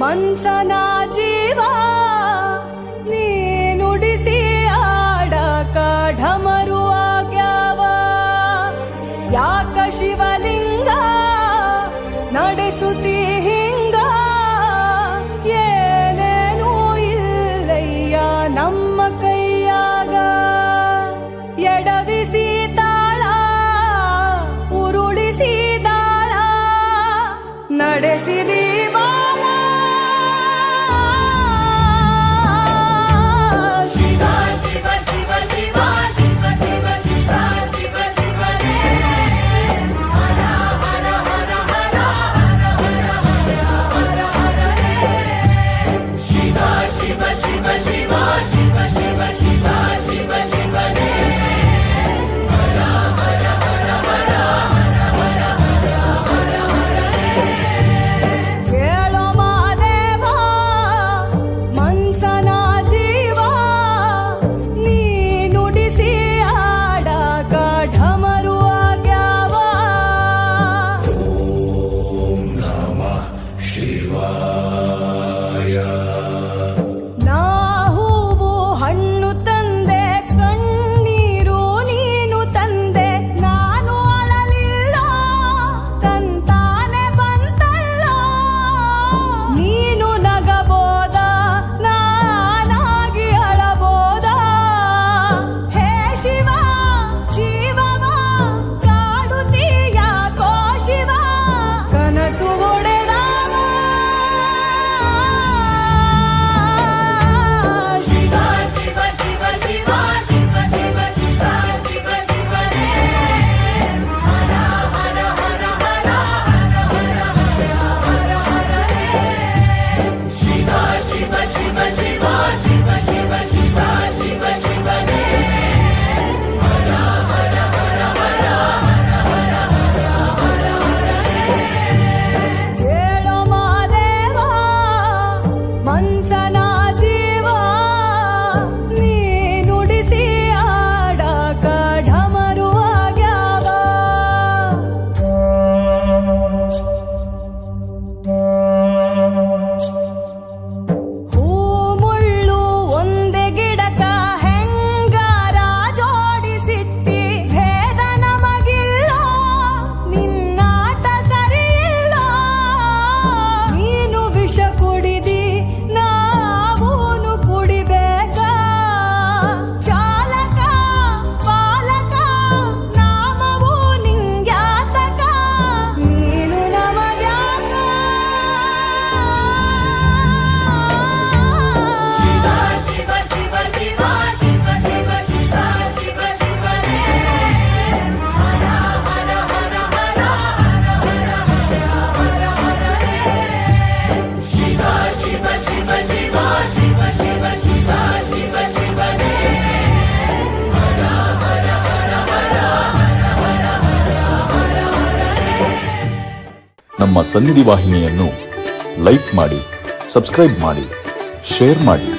ಮನ್ಸನ ಜೀವ ನೀ ನುಡಿಸಿ ಆಡಕ ಢಮರು ಆಗ್ಯಾವ ಯಾಕ ಶಿವಲಿಂಗ ನಡೆಸುತ್ತಿ ಹಿಂಗ ಏನೇನೂ ಇಲ್ಲಯ್ಯ ನಮ್ಮ ಕೈಯಾಗ ಎಡವಿಸಿ ತಾಳ ಉರುಳಿಸಿ ದಾಳ ನಡೆಸಿದಿ ಬಾಳ ಶಿವ ಶಿವ ಶಿವ ಶಿವ ಶಿವ ಶಿವ ಶಿವ ಶಿವ ಶಿವನೇ ಹರ ಹರ ಹರ ಹರ ಹರ ಹರ ಹರ ಹರ ಶಿವ ಶಿವ ಶಿವ ಶಿವ ಶಿವ ಶಿವ ಶಿವ ಶಿವ ಶಿವನೇ ಹರ ಹರ ಹರ ಹರ ಹರ ಹರ ಹರ ಹರ ಕೇಳೋ ಮಾದೇವ ಮನ್ಸನ ಜೀವ ನೀ ನುಡಿಸಿ ಆಡಕ ಢಮರು ಆಗ್ಯಾವ ನಾ ಹೂವು ಹಣ್ಣು ತಂದೆ ಕಣ್ಣೀರು ನೀನು ತಂದೆ ನಾನು ಅಳಲಿಲ್ಲ ತಂತಾನೆ ಬಂತಲ್ಲ ನೀನು ನಗಬೋದ ನಾನಾಗಿ ಅಳಬೋದ ಹೇ ಶಿವ ಜೀವವ ಕಾಡುತ್ತೀಯ ಕೋ ಶಿವ ಕನಸು ಒಡೆದವ ಶಿವ ಶಿವ ಶಿವ ಶಿವ ಶಿವ ಶಿವ ಶಿವ ಶಿವ ಶಿವನೇ ಹರ ಹರ ಹರ ಹರ ಹರ ಹರ ಹರ ಹರ ಶಿವ ಶಿವ ಶಿವ ಶಿವ ಶಿವ ಶಿವ ಶಿವ ಶಿವ ಶಿವನೇ ಹರ ಹರ ಹರ ಹರ ಹರ ಹರ ಹರ ಹರ ಕೇಳೋ ಮಾದೇವ ಮನ್ಸನ ಜೀವ ನೀ ನುಡಿಸಿ ಆಡಕ ಢಮರು ಆಗ್ಯಾವ ಹೂ ಮುಳ್ಳು ಒಂದೇ ಗಿಡಕ ಹೆಂಗಾರ ಜೋಡಿಸಿಟ್ಟಿ ಭೇದ ನಮಗಿಲ್ಲ ನಿನ್ನಾಟ ಸರಿಯಿಲ್ಲ ನೀನು ವಿಷ ಕುಡಿದಿ ನಾವೂನು ಕುಡಿಬೇಕ ಚಾಲಕ ಪಾಲಕ ನಾಮವು ನಿಂಗ್ಯಾತಕ ನೀನು ನಮಗ್ಯಾಕ ಶಿವ ಶಿವ ಶಿವ ಶಿವ ಶಿವ ಶಿವ ಶಿವ ಶಿವ ಶಿವನೇ ಹರ ಹರ ಹರ ಹರ ಹರ ಹರ ಹರ ಹರ ಶಿವ ಶಿವ ಶಿವ ಶಿವ ಶಿವ ಶಿವ ಶಿವ ಶಿವ ಶಿವನೇ ಹರ ಹರ ಹರ ಹರ ಹರ ಹರ ಹರ ನಮ್ಮ ಸನ್ನಿಧಿ ವಾಹಿನಿಯನ್ನು ಲೈಕ್ ಮಾಡಿ, ಸಬ್ಸ್ಕ್ರೈಬ್ ಮಾಡಿ, ಶೇರ್ ಮಾಡಿ.